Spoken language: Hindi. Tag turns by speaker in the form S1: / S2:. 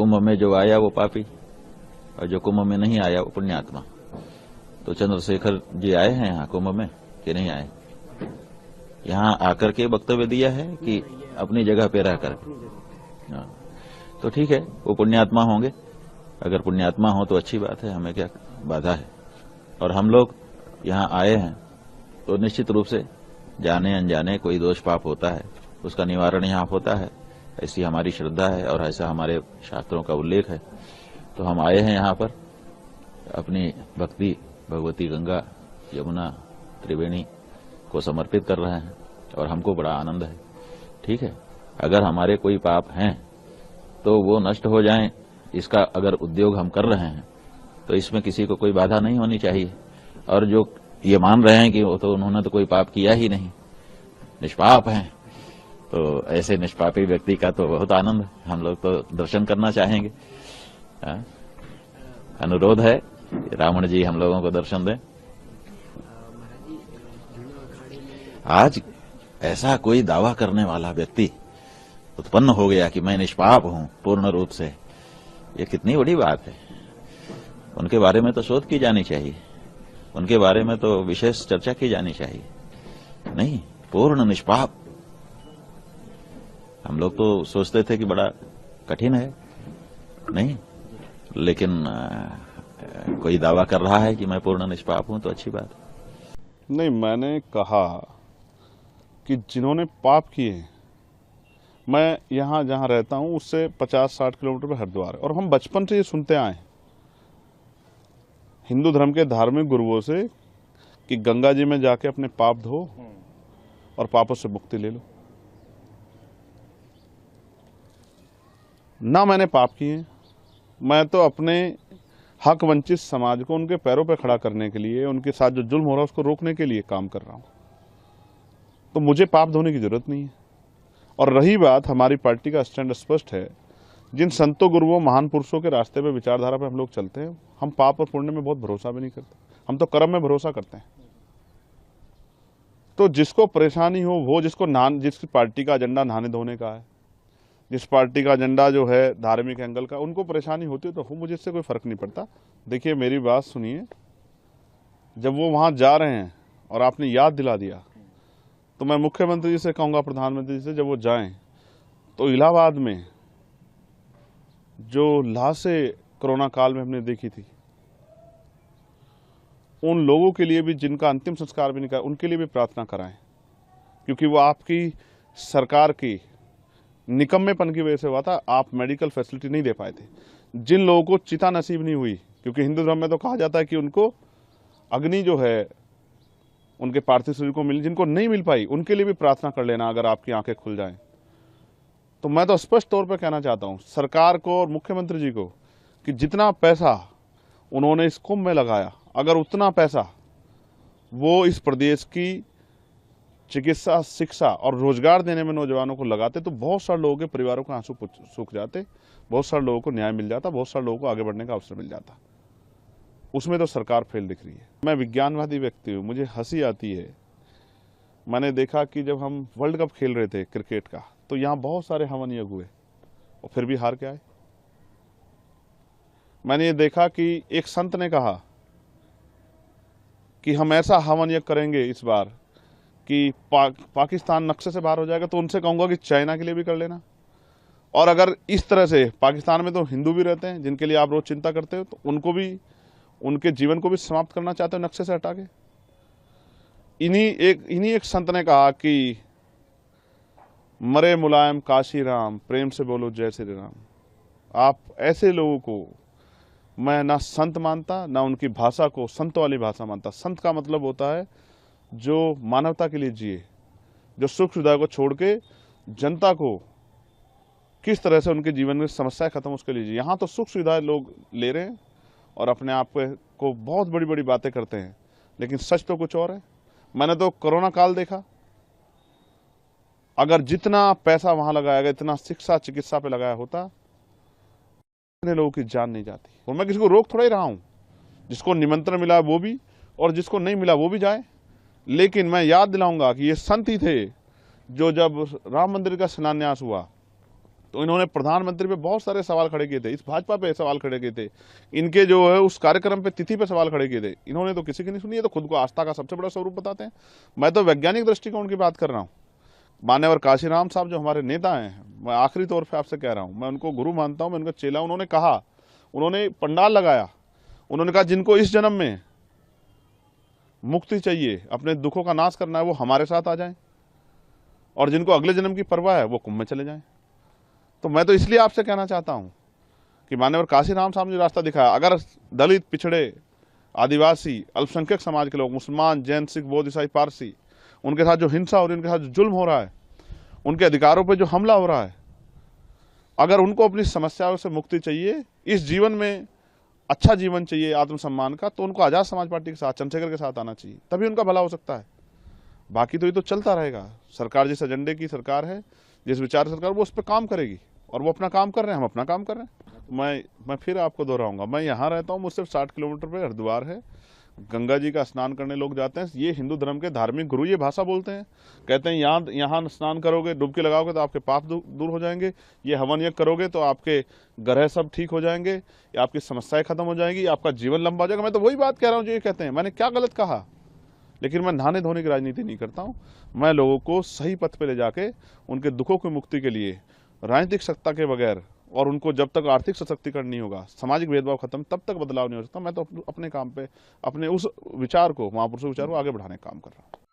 S1: कुंभ में जो आया वो पापी और जो कुंभ में नहीं आया वो पुण्यात्मा। तो चंद्रशेखर जी आए हैं यहाँ कुंभ में कि नहीं आए? यहाँ आकर के वक्तव्य दिया है कि अपनी जगह पे रह कर? तो ठीक है, वो पुण्यात्मा होंगे। अगर पुण्यात्मा हो तो अच्छी बात है, हमें क्या बाधा है। और हम लोग यहाँ आए हैं तो निश्चित रूप से जाने अनजाने कोई दोष पाप होता है, उसका निवारण यहाँ होता है, ऐसी हमारी श्रद्धा है और ऐसा हमारे शास्त्रों का उल्लेख है। तो हम आए हैं यहाँ पर अपनी भक्ति भगवती गंगा यमुना त्रिवेणी को समर्पित कर रहे हैं और हमको बड़ा आनंद है। ठीक है, अगर हमारे कोई पाप हैं तो वो नष्ट हो जाएं, इसका अगर उद्योग हम कर रहे हैं तो इसमें किसी को कोई बाधा नहीं होनी चाहिए। और जो ये मान रहे हैं कि वो तो उन्होंने तो कोई पाप किया ही नहीं, निष्पाप हैं, तो ऐसे निष्पापी व्यक्ति का तो बहुत आनंद है। हम लोग तो दर्शन करना चाहेंगे। अनुरोध है रावण जी हम लोगों को दर्शन दें। आज ऐसा कोई दावा करने वाला व्यक्ति उत्पन्न हो गया कि मैं निष्पाप हूं पूर्ण रूप से, ये कितनी बड़ी बात है। उनके बारे में तो शोध की जानी चाहिए, उनके बारे में तो विशेष चर्चा की जानी चाहिए। नहीं, पूर्ण निष्पाप। हम लोग तो सोचते थे कि बड़ा कठिन है, नहीं, लेकिन कोई दावा कर रहा है कि मैं पूर्ण निष्पाप हूं तो अच्छी बात है।
S2: नहीं, मैंने कहा कि जिन्होंने पाप किए, मैं यहाँ जहाँ रहता हूँ उससे 50-60 किलोमीटर पर हरिद्वार है और हम बचपन से ये सुनते आए हिंदू धर्म के धार्मिक गुरुओं से कि गंगा जी में जाके अपने पाप धो और पापों से मुक्ति ले लो। ना मैंने पाप किए, मैं तो अपने हक वंचित समाज को उनके पैरों पर खड़ा करने के लिए, उनके साथ जो जुल्म हो रहा है उसको रोकने के लिए काम कर रहा हूं। तो मुझे पाप धोने की जरूरत नहीं है। और रही बात, हमारी पार्टी का स्टैंड स्पष्ट है। जिन संतों गुरुओं महान पुरुषों के रास्ते पे विचारधारा पे हम लोग चलते हैं, हम पाप और पुण्य में बहुत भरोसा भी नहीं करते, हम तो कर्म में भरोसा करते हैं। तो जिसको परेशानी हो वो, जिसकी पार्टी का एजेंडा नहाने धोने का है, जिस पार्टी का एजेंडा जो है धार्मिक एंगल का, उनको परेशानी होती है तो हो, मुझे इससे कोई फर्क नहीं पड़ता। देखिए मेरी बात सुनिए, जब वो वहां जा रहे हैं और आपने याद दिला दिया, तो मैं मुख्यमंत्री जी से कहूंगा, प्रधानमंत्री जी से, जब वो जाएं तो इलाहाबाद में जो लाशें कोरोना काल में हमने देखी थी, उन लोगों के लिए भी जिनका अंतिम संस्कार भी नहीं करा, उनके लिए भी प्रार्थना कराएं, क्योंकि वो आपकी सरकार की निकम्मेपन की वजह से हुआ था। आप मेडिकल फैसिलिटी नहीं दे पाए थे। जिन लोगों को चिता नसीब नहीं हुई, क्योंकि हिंदू धर्म में तो कहा जाता है कि उनको अग्नि जो है उनके पार्थिव शरीर को मिली, जिनको नहीं मिल पाई उनके लिए भी प्रार्थना कर लेना, अगर आपकी आंखें खुल जाएं। तो मैं तो स्पष्ट तौर पर कहना चाहता हूं सरकार को और मुख्यमंत्री जी को कि जितना पैसा उन्होंने इस कुंभ में लगाया, अगर उतना पैसा वो इस प्रदेश की चिकित्सा, शिक्षा और रोजगार देने में नौजवानों को लगाते तो बहुत सारे लोगों के परिवारों के आंसू सूख जाते, बहुत सारे लोगों को न्याय मिल जाता, बहुत सारे लोगों को आगे बढ़ने का अवसर मिल जाता। उसमें तो सरकार फेल दिख रही है। मैं विज्ञानवादी व्यक्ति हूँ, मुझे हंसी आती है। मैंने देखा कि जब हम वर्ल्ड कप खेल रहे थे क्रिकेट का, तो यहाँ बहुत सारे हवन यज्ञ हुए और फिर भी हार के आए। मैंने ये देखा कि एक संत ने कहा कि हम ऐसा हवन यज्ञ करेंगे इस बार कि पाकिस्तान नक्शे से बाहर हो जाएगा। तो उनसे कहूंगा कि चाइना के लिए भी कर लेना। और अगर इस तरह से, पाकिस्तान में तो हिंदू भी रहते हैं जिनके लिए आप रोज चिंता करते हो, तो उनको भी, उनके जीवन को भी समाप्त करना चाहते हो नक्शे से हटा के। इन्हीं एक संत ने कहा कि मरे मुलायम काशी राम, प्रेम से बोलो जय श्री राम। आप ऐसे लोगों को मैं ना संत मानता, ना उनकी भाषा को संत वाली भाषा मानता। संत का मतलब होता है जो मानवता के लिए जिए, जो सुख सुविधा को छोड़ के जनता को किस तरह से उनके जीवन में समस्याएं खत्म, उसके लिए जिए। यहाँ तो सुख सुविधाएं लोग ले रहे हैं और अपने आप को बहुत बड़ी बड़ी बातें करते हैं, लेकिन सच तो कुछ और है। मैंने तो कोरोना काल देखा, अगर जितना पैसा वहां लगाया गया, इतना शिक्षा चिकित्सा पे लगाया होता, इतने लोगों की जान नहीं जाती। और मैं किसी को रोक थोड़ा ही रहा हूं, जिसको निमंत्रण मिला वो भी और जिसको नहीं मिला वो भी जाए। लेकिन मैं याद दिलाऊंगा कि ये संत ही थे जो जब राम मंदिर का शिलान्यास हुआ तो इन्होंने प्रधानमंत्री पे बहुत सारे सवाल खड़े किए थे, इस भाजपा पे सवाल खड़े किए थे, इनके जो है उस कार्यक्रम पे तिथि पे सवाल खड़े किए थे। इन्होंने तो किसी की नहीं सुनी, है तो खुद को आस्था का सबसे बड़ा स्वरूप बताते हैं। मैं तो वैज्ञानिक दृष्टिकोण की बात कर रहा हूँ। मान्यवर काशीराम साहब जो हमारे नेता हैं, मैं आखिरी तौर पर आपसे कह रहा हूँ, मैं उनको गुरु मानता हूँ, मैं उनका चेला। उन्होंने कहा, उन्होंने पंडाल लगाया, उन्होंने कहा जिनको इस जन्म में मुक्ति चाहिए, अपने दुखों का नाश करना है, वो हमारे साथ आ जाएं, और जिनको अगले जन्म की परवाह है वो कुंभ में चले जाएं। तो मैं तो इसलिए आपसे कहना चाहता हूं कि मान्यवर काशीराम साहब ने जो रास्ता दिखाया, अगर दलित, पिछड़े, आदिवासी, अल्पसंख्यक समाज के लोग, मुसलमान, जैन, सिख, बौद्ध, ईसाई, पारसी, उनके साथ जो हिंसा हो रही है, उनके साथ जो जुल्म हो रहा है, उनके अधिकारों पर जो हमला हो रहा है, अगर उनको अपनी समस्याओं से मुक्ति चाहिए, इस जीवन में अच्छा जीवन चाहिए आत्मसम्मान का, तो उनको आजाद समाज पार्टी के साथ, चंद्रशेखर के साथ आना चाहिए, तभी उनका भला हो सकता है। बाकी तो ये तो चलता रहेगा। सरकार जिस एजेंडे की सरकार है, जिस विचार सरकार, वो उस पर काम करेगी, और वो अपना काम कर रहे हैं, हम अपना काम कर रहे हैं। मैं फिर आपको दोहराऊंगा, मैं यहाँ रहता हूँ, मुझसे 60 किलोमीटर पे हरिद्वार है, गंगा जी का स्नान करने लोग जाते हैं। ये हिंदू धर्म के धार्मिक गुरु ये भाषा बोलते हैं, कहते हैं यहाँ स्नान करोगे, डुबकी लगाओगे तो आपके पाप दूर हो जाएंगे, ये हवन यज्ञ करोगे तो आपके ग्रह सब ठीक हो जाएंगे, आपकी समस्याएं खत्म हो जाएंगी, आपका जीवन लंबा हो जाएगा। मैं तो वही बात कह रहा हूँ जो ये कहते हैं। मैंने क्या गलत कहा? लेकिन मैं नहाने धोने की राजनीति नहीं करता हूँ। मैं लोगों को सही पथ पे ले जाके उनके दुखों की मुक्ति के लिए राजनीतिक सत्ता के बगैर, और उनको जब तक आर्थिक सशक्तिकरण नहीं होगा, सामाजिक भेदभाव खत्म, तब तक बदलाव नहीं हो सकता। मैं तो अपने काम पे, अपने उस विचार को, महापुरुषों विचार को आगे बढ़ाने का काम कर रहा हूँ।